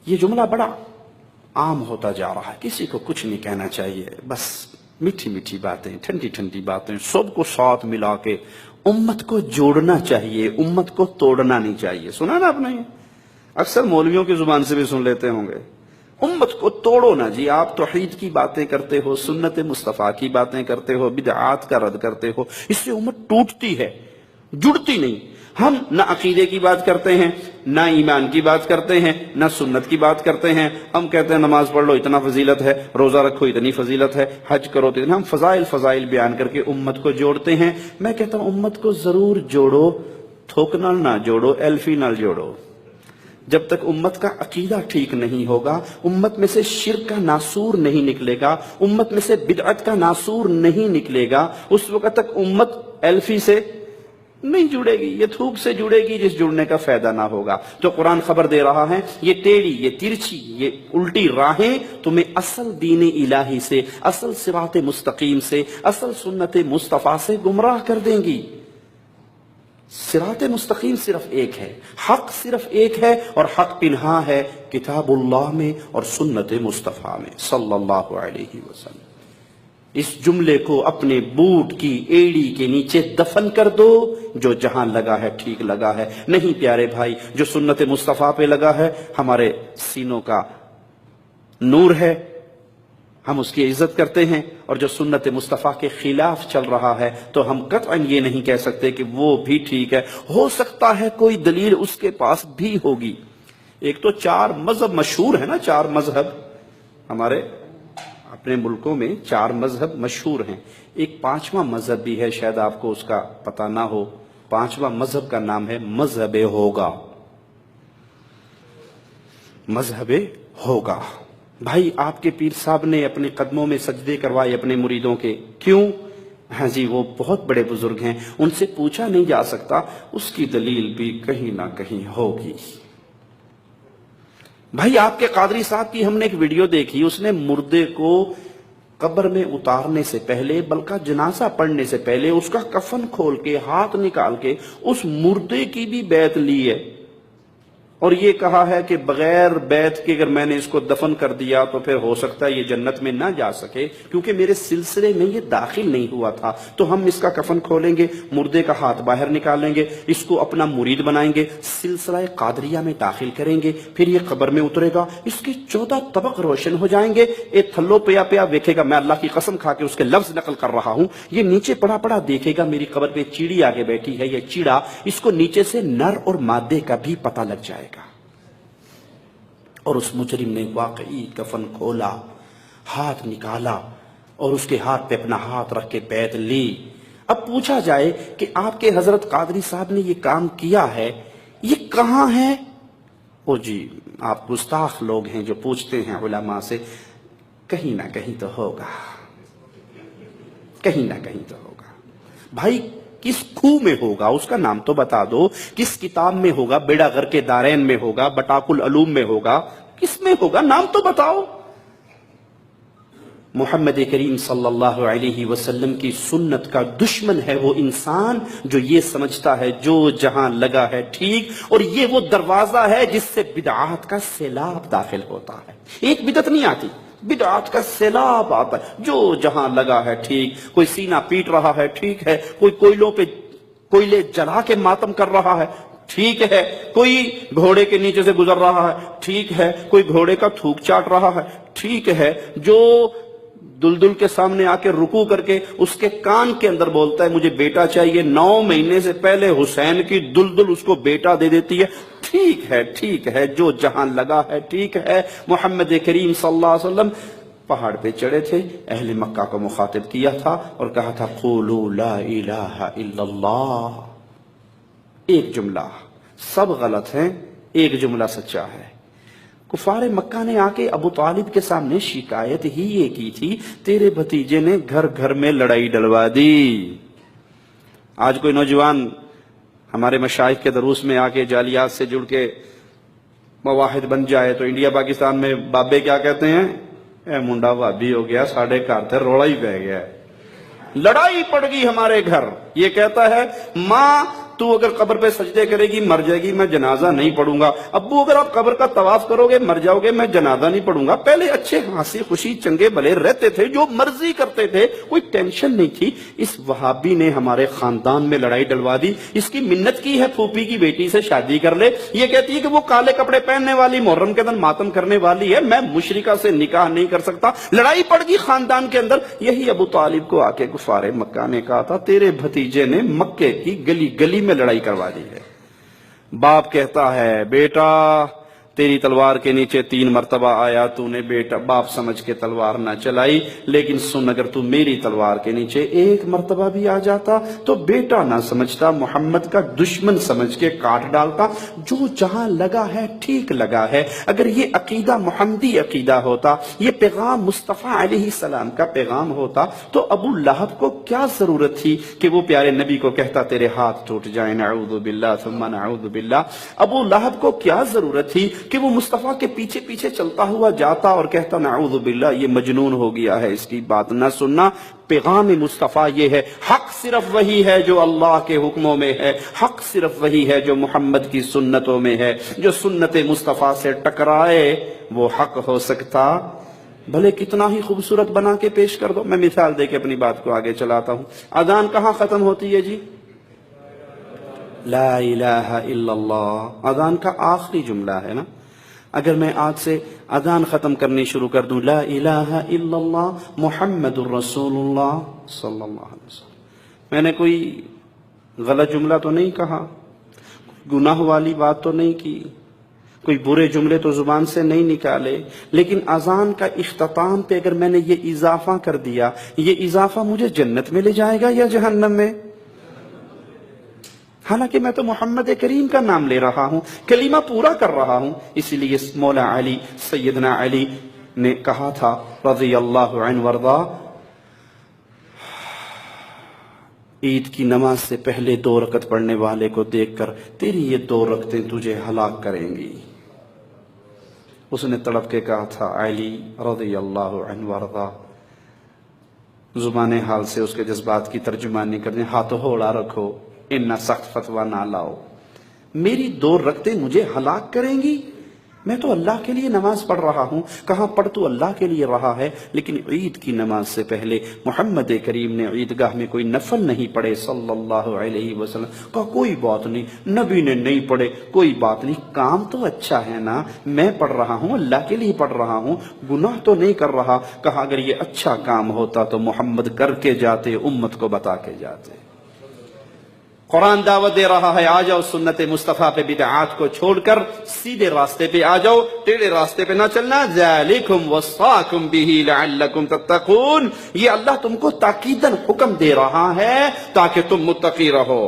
یہ جملہ بڑا عام ہوتا جا رہا ہے، کسی کو کچھ نہیں کہنا چاہیے، بس میٹھی میٹھی باتیں، ٹھنڈی ٹھنڈی باتیں، سب کو ساتھ ملا کے امت کو جوڑنا چاہیے، امت کو توڑنا نہیں چاہیے۔ سنا نا آپ نے؟ اکثر مولویوں کی زبان سے بھی سن لیتے ہوں گے، امت کو توڑو نا جی۔ آپ توحید کی باتیں کرتے ہو، سنت مصطفیٰ کی باتیں کرتے ہو، بدعات کا رد کرتے ہو، اس سے امت ٹوٹتی ہے، جڑتی نہیں۔ ہم نہ عقیدے کی بات کرتے ہیں، نہ ایمان کی بات کرتے ہیں، نہ سنت کی بات کرتے ہیں۔ ہم کہتے ہیں نماز پڑھ لو اتنا فضیلت ہے، روزہ رکھو اتنی فضیلت ہے، حج کرو تو اتنا۔ ہم فضائل بیان کر کے امت کو جوڑتے ہیں۔ میں کہتا ہوں امت کو ضرور جوڑو، تھوکنا نہ جوڑو، ایلفی نہ جوڑو۔ جب تک امت کا عقیدہ ٹھیک نہیں ہوگا، امت میں سے شرک کا ناسور نہیں نکلے گا، امت میں سے بدعت کا ناسور نہیں نکلے گا، اس وقت تک امت ایلفی سے نہیں جڑے گی، یہ تھوک سے جڑے گی جس جڑنے کا فائدہ نہ ہوگا۔ تو قرآن خبر دے رہا ہے، یہ ٹیڑھی، یہ ترچھی، یہ الٹی راہیں تمہیں اصل دین الہی سے، اصل صراط مستقیم سے، اصل سنت مصطفیٰ سے گمراہ کر دیں گی۔ صراط مستقیم صرف ایک ہے، حق صرف ایک ہے، اور حق پنہا ہے کتاب اللہ میں اور سنت مصطفیٰ میں صلی اللہ علیہ وسلم۔ اس جملے کو اپنے بوٹ کی ایڑی کے نیچے دفن کر دو، جو جہاں لگا ہے ٹھیک لگا ہے۔ نہیں پیارے بھائی، جو سنت مصطفیٰ پہ لگا ہے ہمارے سینوں کا نور ہے، ہم اس کی عزت کرتے ہیں، اور جو سنت مصطفیٰ کے خلاف چل رہا ہے تو ہم قطعاً یہ نہیں کہہ سکتے کہ وہ بھی ٹھیک ہے۔ ہو سکتا ہے کوئی دلیل اس کے پاس بھی ہوگی۔ ایک تو 4 مذہب مشہور ہے نا، 4 مذہب ہمارے اپنے ملکوں میں 4 مذہب مشہور ہیں۔ ایک 5واں مذہب بھی ہے، شاید آپ کو اس کا پتہ نہ ہو۔ 5واں مذہب کا نام ہے مذہب ہوگا۔ مذہب ہوگا۔ بھائی آپ کے پیر صاحب نے اپنے قدموں میں سجدے کروائے اپنے مریدوں کے، کیوں؟ ہاں جی، وہ بہت بڑے بزرگ ہیں، ان سے پوچھا نہیں جا سکتا، اس کی دلیل بھی کہیں نہ کہیں ہوگی۔ بھائی آپ کے قادری صاحب کی ہم نے ایک ویڈیو دیکھی، اس نے مردے کو قبر میں اتارنے سے پہلے، بلکہ جنازہ پڑھنے سے پہلے، اس کا کفن کھول کے ہاتھ نکال کے اس مردے کی بھی بیعت لی ہے، اور یہ کہا ہے کہ بغیر بیعت کے اگر میں نے اس کو دفن کر دیا تو پھر ہو سکتا ہے یہ جنت میں نہ جا سکے، کیونکہ میرے سلسلے میں یہ داخل نہیں ہوا تھا۔ تو ہم اس کا کفن کھولیں گے، مردے کا ہاتھ باہر نکالیں گے، اس کو اپنا مرید بنائیں گے، سلسلہ قادریہ میں داخل کریں گے، پھر یہ قبر میں اترے گا، اس کے 14 طبق روشن ہو جائیں گے، ایک تھلو پیا پیا دیکھے گا، میں اللہ کی قسم کھا کے اس کے لفظ نقل کر رہا ہوں، یہ نیچے پڑا پڑا دیکھے گا میری قبر پہ چیڑی آگے بیٹھی ہے، یہ چیڑا، اس کو نیچے سے نر اور مادے کا بھی پتہ لگ جائے گا۔ اور اس مجرم نے واقعی کفن کھولا، ہاتھ نکالا، اور اس کے ہاتھ پہ اپنا ہاتھ رکھ کے بیعت لی۔ اب پوچھا جائے کہ آپ کے حضرت قادری صاحب نے یہ کام کیا ہے، یہ کہاں ہے؟ او جی، آپ گستاخ لوگ ہیں جو پوچھتے ہیں علماء سے، کہیں نہ کہیں تو ہوگا، کہیں نہ کہیں تو ہوگا۔ بھائی کس خو میں ہوگا اس کا نام تو بتا دو، کس کتاب میں ہوگا؟ بیڑا غر کے دارین میں ہوگا، بٹاک العلوم میں ہوگا، کس میں ہوگا؟ نام تو بتاؤ۔ محمد کریم صلی اللہ علیہ وسلم کی سنت کا دشمن ہے وہ انسان جو یہ سمجھتا ہے جو جہاں لگا ہے ٹھیک، اور یہ وہ دروازہ ہے جس سے بدعات کا سیلاب داخل ہوتا ہے۔ ایک بدعت نہیں آتی، بدعات کا سیلاب آتا ہے، جو جہاں لگا ہے ٹھیک۔ کوئی سینہ پیٹ رہا ہے ٹھیک ہے، کوئی کوئلوں پہ کوئلے جلا کے ماتم کر رہا ہے ٹھیک ہے، کوئی گھوڑے کے نیچے سے گزر رہا ہے ٹھیک ہے، کوئی گھوڑے کا تھوک چاٹ رہا ہے ٹھیک ہے، جو دلدل کے سامنے آ کے رکوع کر کے اس کے کان کے اندر بولتا ہے مجھے بیٹا چاہیے، 9 مہینے سے پہلے حسین کی دلدل اس کو بیٹا دے دیتی ہے، ٹھیک ہے، جو جہاں لگا ہے ٹھیک ہے۔ محمد کریم صلی اللہ علیہ وسلم پہاڑ پہ چڑھے تھے، اہل مکہ کو مخاطب کیا تھا اور کہا تھا قولوا لا الہ الا اللہ۔ ایک جملہ، سب غلط ہیں، ایک جملہ سچا ہے۔ کفار مکہ نے آ کے ابو طالب کے سامنے شکایت ہی یہ کی تھی، تیرے بھتیجے نے گھر گھر میں لڑائی ڈلوا دی۔ آج کوئی نوجوان ہمارے مشائخ کے دروس میں آ کے جعلیات سے جڑ کے مواحد بن جائے تو انڈیا پاکستان میں بابے کیا کہتے ہیں؟ اے منڈا وابی ہو گیا، ساڑھے گھر تھے روڑا ہی پہ گیا، لڑائی پڑ گئی ہمارے گھر۔ یہ کہتا ہے ماں تو اگر قبر پہ سجدے کرے گی مر جائے گی، میں جنازہ نہیں پڑھوں گا۔ ابو اگر آپ قبر کا طواف کرو گے مر جاؤ گے، میں جنازہ نہیں پڑھوں گا۔ پہلے اچھے ہنسی خوشی چنگے بھلے رہتے تھے، جو مرضی کرتے تھے، کوئی ٹینشن نہیں تھی۔ اس وہابی نے ہمارے خاندان میں لڑائی ڈلوا دی۔ اس کی منت کی ہے پھوپھی کی بیٹی سے شادی کر لے، یہ کہتی ہے کہ وہ کالے کپڑے پہننے والی محرم کے دن ماتم کرنے والی ہے، میں مشرکہ سے نکاح نہیں کر سکتا۔ لڑائی پڑ گئی خاندان کے اندر۔ یہی ابو طالب کو آ کے کفار مکہ نے کہا تھا تیرے بھتیجے نے مکے کی گلی گلی میں لڑائی کروا دی ہے۔ باپ کہتا ہے بیٹا تیری تلوار کے نیچے 3 مرتبہ آیا، تو نے بیٹا باپ سمجھ کے تلوار نہ چلائی، لیکن سن اگر تو میری تلوار کے نیچے 1 مرتبہ بھی آ جاتا تو بیٹا نہ سمجھتا، محمد کا دشمن سمجھ کے کاٹ ڈالتا۔ جو جہاں لگا ہے ٹھیک لگا ہے۔ اگر یہ عقیدہ محمدی عقیدہ ہوتا، یہ پیغام مصطفیٰ علیہ السلام کا پیغام ہوتا، تو ابو لہب کو کیا ضرورت تھی کہ وہ پیارے نبی کو کہتا تیرے ہاتھ ٹوٹ جائیں، نعوذ باللہ ثم نعوذ باللہ۔ ابو لہب کو کیا ضرورت تھی کہ وہ مصطفیٰ کے پیچھے پیچھے چلتا ہوا جاتا اور کہتا نعوذ باللہ یہ مجنون ہو گیا ہے، اس کی بات نہ سننا۔ پیغام مصطفیٰ یہ ہے، حق صرف وہی ہے جو اللہ کے حکموں میں ہے، حق صرف وہی ہے جو محمد کی سنتوں میں ہے۔ جو سنت مصطفیٰ سے ٹکرائے وہ حق ہو سکتا بھلے کتنا ہی خوبصورت بنا کے پیش کر دو۔ میں مثال دے کے اپنی بات کو آگے چلاتا ہوں۔ اذان کہاں ختم ہوتی ہے جی؟ لا الہ الا اللہ، اذان کا آخری جملہ ہے نا۔ اگر میں آج سے اذان ختم کرنی شروع کر دوں لا الہ الا اللہ محمد الرسول اللہ صلی اللہ علیہ وسلم، میں نے کوئی غلط جملہ تو نہیں کہا، گناہ والی بات تو نہیں کی، کوئی برے جملے تو زبان سے نہیں نکالے، لیکن اذان کا اختتام پہ اگر میں نے یہ اضافہ کر دیا، یہ اضافہ مجھے جنت میں لے جائے گا یا جہنم میں؟ حالانکہ میں تو محمد کریم کا نام لے رہا ہوں، کلمہ پورا کر رہا ہوں۔ اسی لیے مولا علی سیدنا علی نے کہا تھا رضی اللہ عنہ وارضا، عید کی نماز سے پہلے 2 رکعت پڑھنے والے کو دیکھ کر تیری یہ 2 رکعتیں تجھے ہلاک کریں گی۔ اس نے تڑپ کے کہا تھا علی رضی اللہ عنہ وارضا، زبان حال سے اس کے جذبات کی ترجمانی کرنے، ہاتھ ہوڑا رکھو، اتنا سخت فتویٰ نہ لاؤ، میری 2 رکعتیں مجھے ہلاک کریں گی؟ میں تو اللہ کے لیے نماز پڑھ رہا ہوں۔ کہاں پڑھ تو اللہ کے لیے رہا ہے، لیکن عید کی نماز سے پہلے محمد کریم نے عیدگاہ میں کوئی نفل نہیں پڑھے صلی اللہ علیہ وسلم۔ کہا کوئی بات نہیں، نبی نے نہیں پڑھے کوئی بات نہیں، کام تو اچھا ہے نا، میں پڑھ رہا ہوں اللہ کے لیے پڑھ رہا ہوں، گناہ تو نہیں کر رہا۔ کہا اگر یہ اچھا کام ہوتا تو محمد کر کے جاتے، امت کو بتا کے جاتے۔ قرآن دعوت دے رہا ہے آ جاؤ سنت مصطفیٰ پہ بدعات کو چھوڑ کر سیدھے راستے پہ آ جاؤ، ٹیڑھے راستے پہ نہ چلنا۔ ذالکم وصاکم بہ لعلکم تتقون، یہ اللہ تم کو تاکیداً حکم دے رہا ہے تاکہ تم متقی رہو۔